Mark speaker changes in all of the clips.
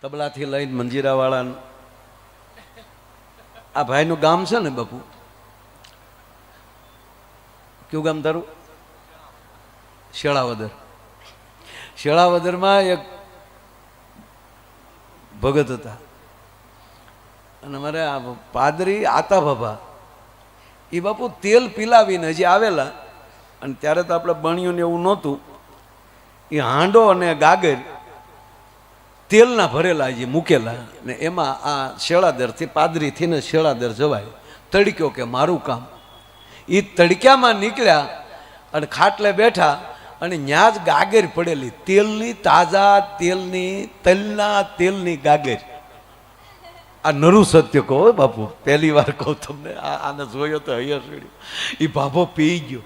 Speaker 1: તબલાથી લઈને મંજીરાવાળા આ ભાઈનું ગામ છે ને બાપુ, કયું ગામ તારું? શેળાવદર. શેળાવદરમાં એક ભગત હતા અને અમારે આ પાદરી આતા બાબા એ બાપુ તેલ પીલાવીને હજી આવેલા, અને ત્યારે તો આપણે બણ્યું ને એવું નહોતું. એ હાંડો અને ગાગર તેલના ભરેલા જે મૂકેલા ને એમાં આ શેળાદરથી પાદરીથી ને શેળાદર જવાય. તડક્યો કે મારું કામ. એ તડક્યામાં નીકળ્યા અને ખાટલે બેઠા અને ન્યા જ ગાગર પડેલી તેલની, તાજા તેલની, તલના તેલની ગાગર. આ નરું સત્ય કહો બાપુ, પહેલી વાર કહું તમને. આને જોયો તો હૈયા છોડ્યું. એ બાપો પી ગયો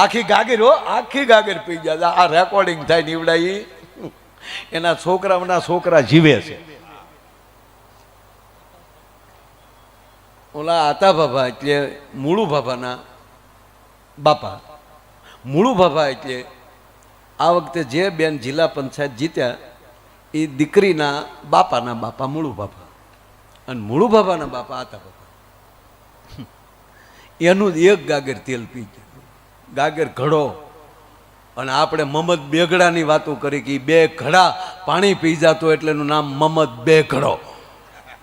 Speaker 1: આખી ગાગર. હો, આખી ગાગર પી ગયા. આ રેકોર્ડિંગ થાય નીવડાઈ. એના છોકરાના છોકરા જીવે છે. ઓલા આતા બાબા એટલે મૂળુ બાબાના બાપા. મૂળુ બાબા એટલે આ વખતે જે બેન જિલ્લા પંચાયત જીત્યા એ દીકરીના બાપાના બાપા મૂળુ બાબા, અને મૂળુ બાબાના બાપા આતા બાબા. એનું એક ગાગર તેલ પી ગયું, ગાગર ઘડો. અને આપણે મમદ બેગડાની વાતો કરી કે બે ઘડા પાણી પી જતો એટલે એનું નામ મમદ બેગડો.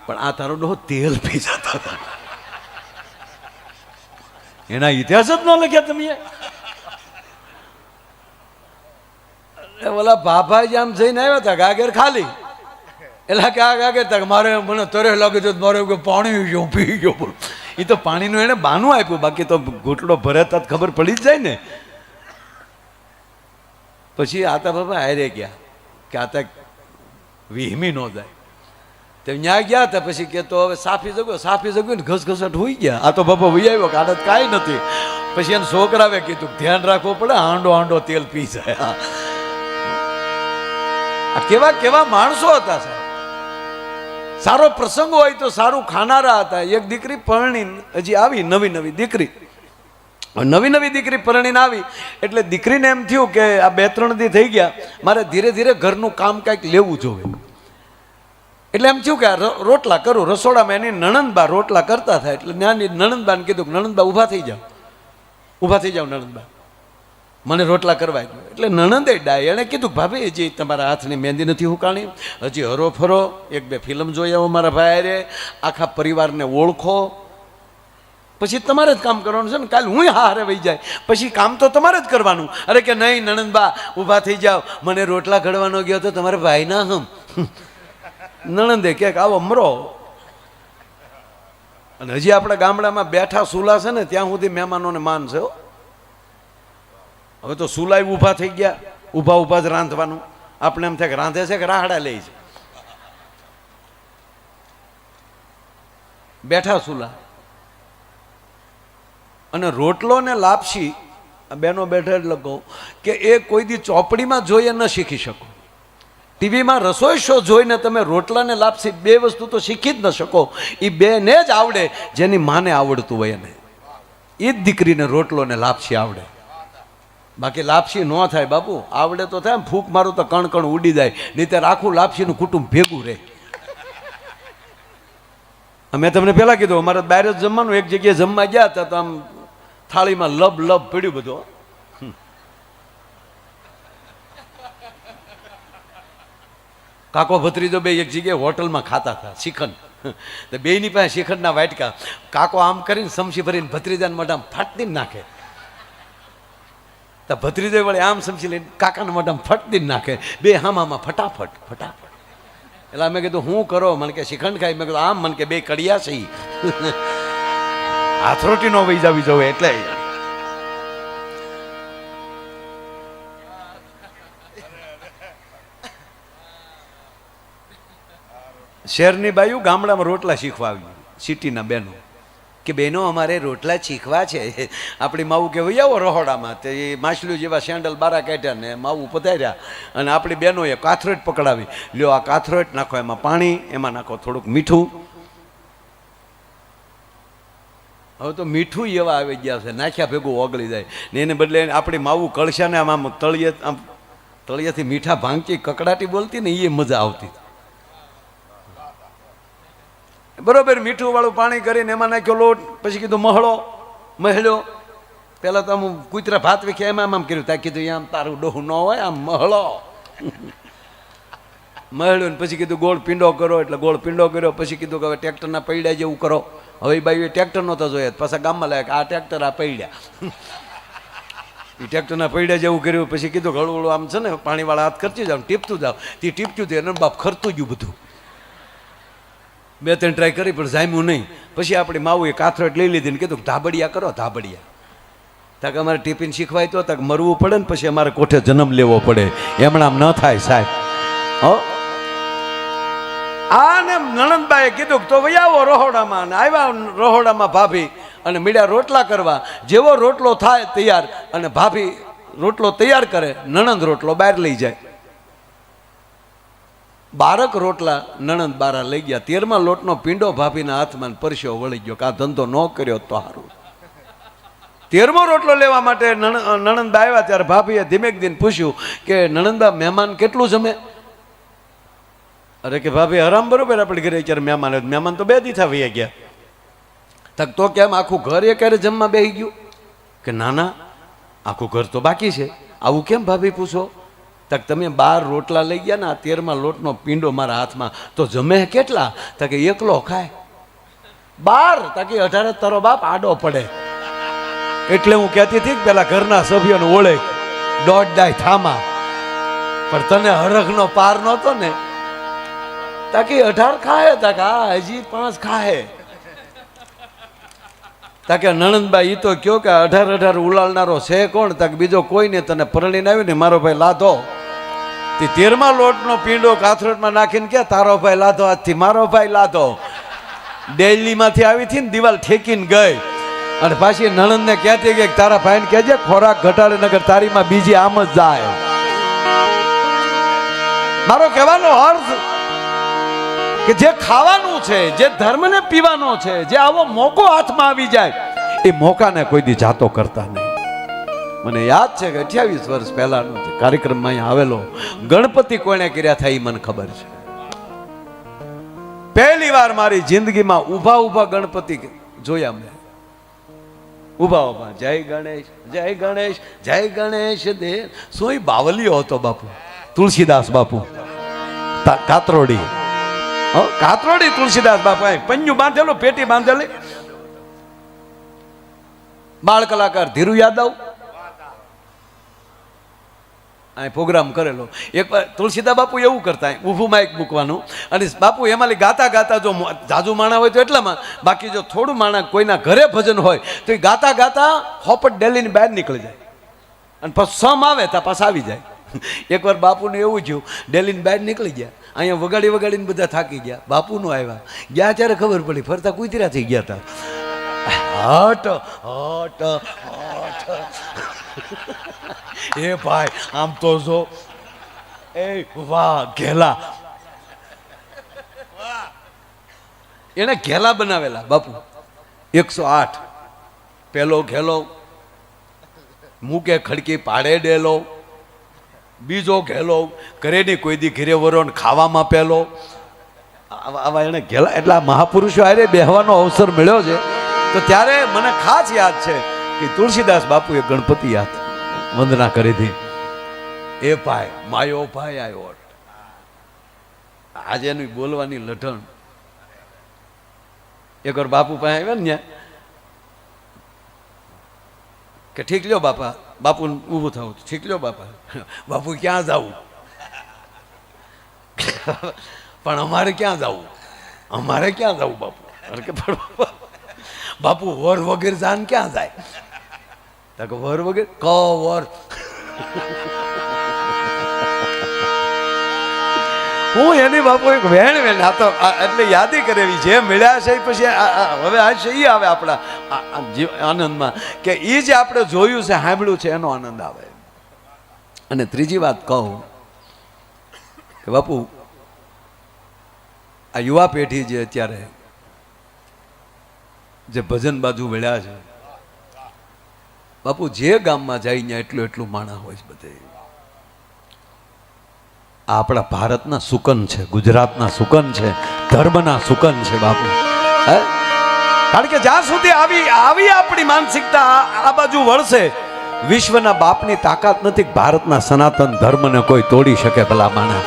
Speaker 1: પણ આ તારો ડો તેલ પી જતો હતો. એના ઇતિહાસ જ ન લખ્યા તમે. ઓલા ભાભાજી આમ જઈને આવ્યા હતા, ગાગર ખાલી. એટલે કે આ ગાગર તક મારે મને તરે લાગે તો મારે પાણી ગયું પી ગયો. એ તો પાણીનું એને બાનું આપ્યું, બાકી તો ઘૂંટડો ભરે તો ખબર પડી જ જાય ને. પછી આતા બાબા હારે ગયા કે આતા વિહમી ન જાય. તો ત્યાં ગયા હતા. પછી કે તો હવે સાફી જગ્યો, સાફી જગ્યો ને ઘસઘસાટ હોઈ ગયા. આ તો બાબા વહી આવ્યો કે આદત કાંઈ નથી. પછી એને છોકરાવે કીધું ધ્યાન રાખવું પડે, હાંડો હાંડો તેલ પી જાય. આ કેવા કેવા માણસો હતા સાહેબ. સારો પ્રસંગ હોય તો સારું ખાનારા હતા. એક દીકરી પરણી હજી આવી, નવી નવી દીકરી, નવી નવી દીકરી પરણીને આવી એટલે દીકરીને એમ થયું કે આ 2-3 દી થઈ ગયા, મારે ધીરે ધીરે ઘરનું કામ કાંઈક લેવું જોવે. એટલે એમ થયું કે રોટલા કરું. રસોડામાં એની નણંદબા રોટલા કરતા થાય એટલે નાની નણંદબાને કીધું કે નણંદબા ઊભા થઈ જાઓ, ઊભા થઈ જાઓ નણંદબા, મને રોટલા કરવા ગયો. એટલે નણંદે ડાય એણે કીધું ભાભી હજી તમારા હાથની મહેંદી નથી હુકાણી, હજી હરો ફરો 1-2 ફિલ્મ જોઈ આવો મારા ભાઈ રે, આખા પરિવારને ઓળખો, પછી તમારે જ કામ કરવાનું છે ને. કાલે હું હારે વહી જાય પછી કામ તો તમારે જ કરવાનું. અરે કે નહીં નણંદબા ઊભા થઈ જાઓ, મને રોટલા ઘડવાનો ગયો તો તમારે ભાઈ ના હમ. નણંદે કે આવો મરો. અને હજી આપણા ગામડામાં બેઠા સુલા છે ને ત્યાં સુધી મહેમાનોને માન છે. હવે તો સુલાય ઊભા થઈ ગયા, ઊભા ઊભા જ રાંધવાનું. આપણે એમ થાય કે રાંધે છે કે રાહડા લે છે. બેઠા સુલા. અને રોટલો ને લાપસી બેનો બેઠા એટલે કહું કે એ કોઈ દી ચોપડીમાં જોઈએ ન શીખી શકો. ટીવીમાં રસોઈ શો જોઈને તમે રોટલા ને લાપસી 2 વસ્તુ તો શીખી જ ન શકો. એ બેને જ આવડે જેની માને આવડતું હોય એને. એ જ દીકરીને રોટલો ને લાપસી આવડે, બાકી લાપસી ન થાય બાપુ. આવડે તો થાય, ફૂંક મારું તો કણ કણ ઉડી જાય, નહીં ત્યારે આખું લાપસીનું કુટુંબ ભેગું રહે. મેં તમને પહેલાં કીધું અમારે બહાર જ જમવાનું. એક જગ્યાએ જમવા ગયા હતા તો આમ થાળીમાં લબ લબ પડ્યું બધું. કાકો ભત્રીજો બે એક જગ્યાએ હોટલમાં ખાતા હતા શ્રીખંડ. તો બેયની પાસે શ્રીખંડના વાટકા. કાકો આમ કરીને સમસી ભરીને ભત્રીજાને મોઢામાં ફાટતી નાખે. તો ભત્રીજો વળે આમ સમસી લઈને કાકાના મોઢામાં ફટતી નાખે. બે હામામાં ફટાફટ ફટાફટ. એટલે મેં કીધું હું કરો? મને કે શ્રીખંડ ખાઈ. મેં કીધું આમ. મને કે બે કડિયા છે. હાથરોટી નો વહી જવી જોવે એટલે. શહેરની બાયું ગામડામાં રોટલા શીખવા આવી. સિટીના બહેનો કે બહેનો અમારે રોટલા શીખવા છે. આપણી માવું કે વહી આવો રહોડામાં. તે માછલીઓ જેવા સેન્ડલ બારા કાઢ્યા ને માવું પધાર્યા. અને આપણી બહેનોએ કાથરોટ પકડાવી. લ્યો આ કાથરોટ નાખો, એમાં પાણી, એમાં નાખો થોડુંક મીઠું. હવે તો મીઠું એવા આવી ગયા છે, નાખ્યા ભેગું ઓગળી જાય ને. એને બદલે આપણી માવું કળશાને આમ તળિયે આમ તળિયાથી મીઠા ભાંગી કકડાટી બોલતી ને એ મજા આવતી. બરોબર મીઠું વાળું પાણી કરીને એમાં નાખ્યો લોટ, પછી કીધું મહળ્યો. પેલા તો આમ કૂતરા ભાત વેખ્યા એમાં આમ કર્યું, ત્યાં કીધું આમ તારું ડોહું ન હોય આમ મહળ્યું ને પછી કીધું ગોળ પીંડો કરો, એટલે ગોળ પીંડો કર્યો. પછી કીધું કે હવે ટ્રેક્ટરના પૈડા જેવું કરો. હવે એ બાઈ ટ્રેક્ટર નહોતા જોયા, પાછા ગામમાં લાગ્યા આ ટ્રેક્ટર આ પૈડ્યા. એ ટ્રેક્ટરના પૈડા જેવું કર્યું. પછી કીધું હળવું આમ છે ને પાણીવાળા હાથ ખર્ચી જાવ, ટીપતું જાવ. તે ટીપતું થયું અને બાપ ખરતું ગયું બધું. 2-3 ટ્રાય કરી પણ જામ્યું નહીં. પછી આપણી માવું એ કાથરોટ લઈ લીધી ને કીધું ધાબડિયા કરો, ધાબડિયા. તાક અમારે ટિફિન શીખવાય તો તાક મરવું પડે ને પછી અમારે કોઠે જન્મ લેવો પડે, એમણામ ન થાય સાહેબ. હો આને નણંદબાએ કીધું તો ભાઈ આવો રહોડામાં. આવ્યા રહોડામાં ભાભી અને મીડિયા રોટલા કરવા. જેવો રોટલો થાય તૈયાર અને ભાભી રોટલો તૈયાર કરે, નણંદ રોટલો બહાર લઈ જાય. 12 રોટલા નણંદ બારા લઈ ગયા. 13મા લોટનો પીંડો ભાભીના હાથમાં પરસ્યો વળી ગયો. કા ધંધો ન કર્યો તો સારું. 13મો રોટલો લેવા માટે નણંદબા આવ્યા ત્યારે ભાભીએ ધીમેક દિન પૂછ્યું કે નણંદબા મહેમાન કેટલું જમે? અરે કે ભાભી હરામ બરોબર આપણે ઘરે અત્યારે મહેમાન તો 2 દીથા વહી ગયા. તક તો કેમ આખું ઘર એ ક્યારે જમવા બેસી ગયું? કે ના આખું ઘર તો બાકી છે. આવું કેમ ભાભી પૂછો? તક તમે 12 રોટલા લઈ ગયા ને આ 13મા લોટનો પીંડો મારા હાથમાં, તો જમે કેટલા? તકે એકલો ખાય 12. તકે 18 તારો બાપ આડો પડે. એટલે હું કહેતી હતી કે પેલા ઘરના સભ્યોને ઓળખ, દોઢ ડાય થામા. પણ તને હરખનો પાર નહોતો ને. તાકી 18 ખાય, તાકે હા હજી 5 ખાય. તાકે નણંદબા ઈ તો કયો કે 18 ઉલાળનારો છે કોણ? તાકે બીજો કોઈ ને. તને પરણીને આવ્યું ને મારો ભાઈ લાધો. તે 13મા લોટનો પીંડો કાથરોટમાં નાખીને કે તારો ભાઈ લાધો. આજથી મારો ભાઈ લાધો. દિલ્હીમાંથી આવી હતી ને દિવાલ ઠેકીને ગઈ અને પાછી નણંદને કહેતી કે તારા ભાઈને કહેજે ખોરાક ઘટાડે નગર તારીમાં બીજી આમ જ જાય. મારો કહેવાનો અર્થ કે જે ખાવાનું છે, જે ધર્મને પીવાનો છે, જે આવો મોકો હાથમાં આવી જાય એ મોકાને કોઈ દી જાતો કરતા નહીં. મને યાદ છે કે 28 વર્ષ પહેલાનો કાર્યક્રમમાં અહીંયા આવેલો. ગણપતિ કોણે કર્યા થાય એ મને ખબર છે. પહેલી વાર મારી જિંદગીમાં ઊભા ગણપતિ જોયા મેં. ઊભા જય ગણેશ જય ગણેશ જય ગણેશ દે. સોય બાવલીઓ હતો બાપુ, તુલસીદાસ બાપુ કાતરોડી. કાતરોડી તુલસીદાસ બાપુ પન્યું બાંધેલું, પેટી બાંધેલી. બાળ કલાકાર ધીરુ યાદવ અહીં પ્રોગ્રામ કરેલો. એક તુલસીદાસ બાપુ એવું કરતા, ઊભું માઇક મૂકવાનું અને બાપુ એમાં ગાતા જો જાજુ માણા હોય તો એટલામાં, બાકી જો થોડું માણા કોઈના ઘરે ભજન હોય તો એ ગાતા હોપટ ડેલીની બહાર નીકળી જાય અને પછી સમ આવે ત્યાં પાછા આવી જાય. એકવાર બાપુને એવું થયું, ડેલીની બહાર નીકળી ગયા, અહીંયા વગાડીને બધા થાકી ગયા. બાપુનું આવ્યા ગયા ત્યારે ખબર પડી ફરતા કુતરા થઈ ગયા હતા. હટ હટ હટ એ ભાઈ આમ તો જો એ વાહ ઘેલા, એને ઘેલા બનાવેલા બાપુ 108. પેલો ઘેલો મૂકે ખડકી પાડે ડેલો, બીજો ઘેલો ઘરેની કોઈ દી ઘીરે વરોણ ખાવામાં પેલો. આવા એને ઘેલા. એટલા મહાપુરુષો આરે બેહવાનો અવસર મળ્યો છે તો ત્યારે મને ખાસ યાદ છે કે તુલસીદાસ બાપુએ ગણપતિ યાદ વંદના કરી હતી. એ ભાઈ માયો ભાઈ આવ્યો. આજે એની બોલવાની લઢણ. એકવાર બાપુ પાસે આવ્યા ને કે ઠીક લ્યો બાપા, બાપુ ઊભું થવું, ઠીક લ્યો બાપા. બાપુ ક્યાં જવું? પણ અમારે ક્યાં જવું? અમારે ક્યાં જવું બાપુ? અરે કે બાપુ વર વગેરે જાન ક્યાં જાય? તો વર વગેરે વર હું એની બાપુ એક વેણ આ તો એટલે યાદી કરેવી જે મળ્યા છે પછી હવે આ છે એ આવે આપણા આનંદમાં કે એ જે આપણે જોયું છે, સાંભળ્યું છે એનો આનંદ આવે. અને ત્રીજી વાત કહું કે બાપુ આ યુવા પેઢી જે અત્યારે જે ભજન બાજુ વળ્યા છે, બાપુ જે ગામમાં જાય ત્યાં એટલું માણા હોય છે બધે. આ આપણા ભારતના સુકન છે, ગુજરાતના સુકન છે, ધર્મના સુકન છે બાપુ. હે, કારણ કે જ્યાં સુધી આવી આપણી માનસિકતા આ બાજુ વળશે, વિશ્વના બાપની તાકાત નથી ભારતના સનાતન ધર્મને કોઈ તોડી શકે ભલા માણા.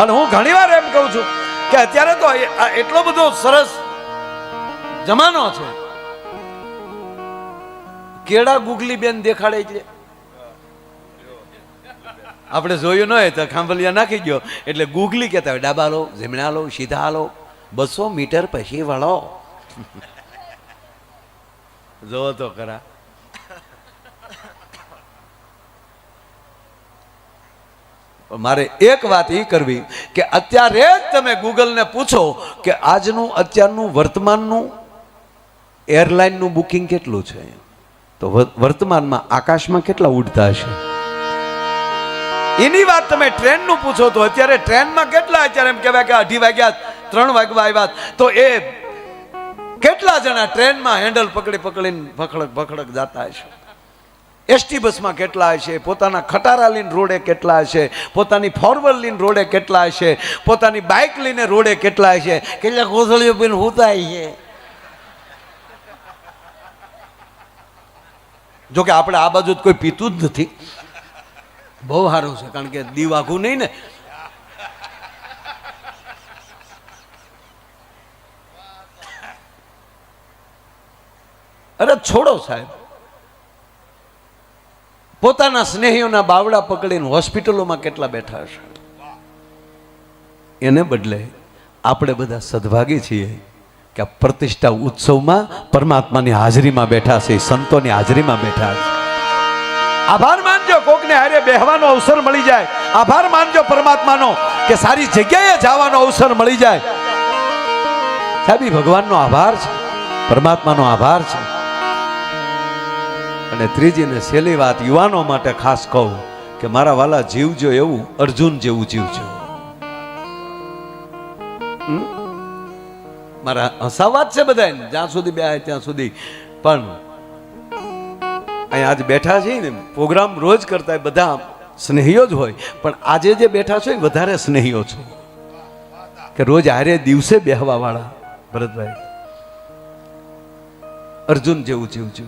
Speaker 1: અને હું ઘણીવાર એમ કહું છું કે અત્યારે તો એટલો બધો સરસ જમાનો છે, કેળા ગુગલી બેન દેખાડે છે. આપણે જોયું ન હોય તો ખાંભલિયા નાખી ગયો એટલે ગુગલી કહેતા હોય, ડાબા લો, જમણા લો, સીધા લો, 200 મીટર પછી વળો. જોવો તો ખરા. મારે એક વાત એ કરવી કે અત્યારે જ તમે ગૂગલને પૂછો કે અત્યારનું વર્તમાનનું એરલાઇનનું બુકિંગ કેટલું છે, તો વર્તમાનમાં આકાશમાં કેટલા ઉડતા હશે. એની વાત તમે ટ્રેનનું પૂછો તો અત્યારે ટ્રેનમાં કેટલા, અત્યારે એમ કહેવાય કે 2:30 વાગ્યા 3 વાગવા આવ્યા, તો એ કેટલા જણા ટ્રેનમાં હેન્ડલ પકડીને ભખડક જતા હશે. એસટી બસમાં કેટલા હશે, પોતાના ખટારા લઈને રોડે કેટલા હશે, પોતાની ફોરવ્હીલ લઈને રોડે કેટલા હશે, પોતાની બાઇક લઈને રોડે કેટલા હશે, કેટલા ગોસળીઓ પીને હુતા છે. જોકે આપણે આ બાજુ કોઈ પીતું જ નથી, બહુ સારું છે, કારણ કે દીવ આઘું નહીં ને. અરે છોડો સાહેબ, પોતાના સ્નેહીઓના બાવડા પકડીને હોસ્પિટલોમાં કેટલા બેઠા હશે. એને બદલે આપણે બધા સદભાગી છીએ કે પ્રતિષ્ઠા ઉત્સવમાં પરમાત્માની હાજરીમાં બેઠા છે, સંતોની હાજરીમાં બેઠા છે. આભાર માનજો કોકને હારે બેહવાનો અવસર મળી જાય, આભાર માનજો પરમાત્માનો કે સારી જગ્યાએ જવાનો અવસર મળી જાય. સાહેબ, ભગવાનનો આભાર છે, પરમાત્માનો આભાર છે. અને ત્રીજી ને છેલ્લી વાત યુવાનો માટે ખાસ કહું કે મારા વાલા જીવજો એવું અર્જુન જેવું જીવજો. મારા હસાવાત છે બધાને જ્યાં સુધી બે ત્યાં સુધી, પણ અહીંયા આજ બેઠા છે ને પ્રોગ્રામ રોજ કરતા બધા સ્નેહીઓ જ હોય, પણ આજે જે બેઠા છો એ વધારે સ્નેહીઓ છો કે રોજ હારે દિવસે બેહવા વાળા. ભરતભાઈ, અર્જુન જેવું જીવજો.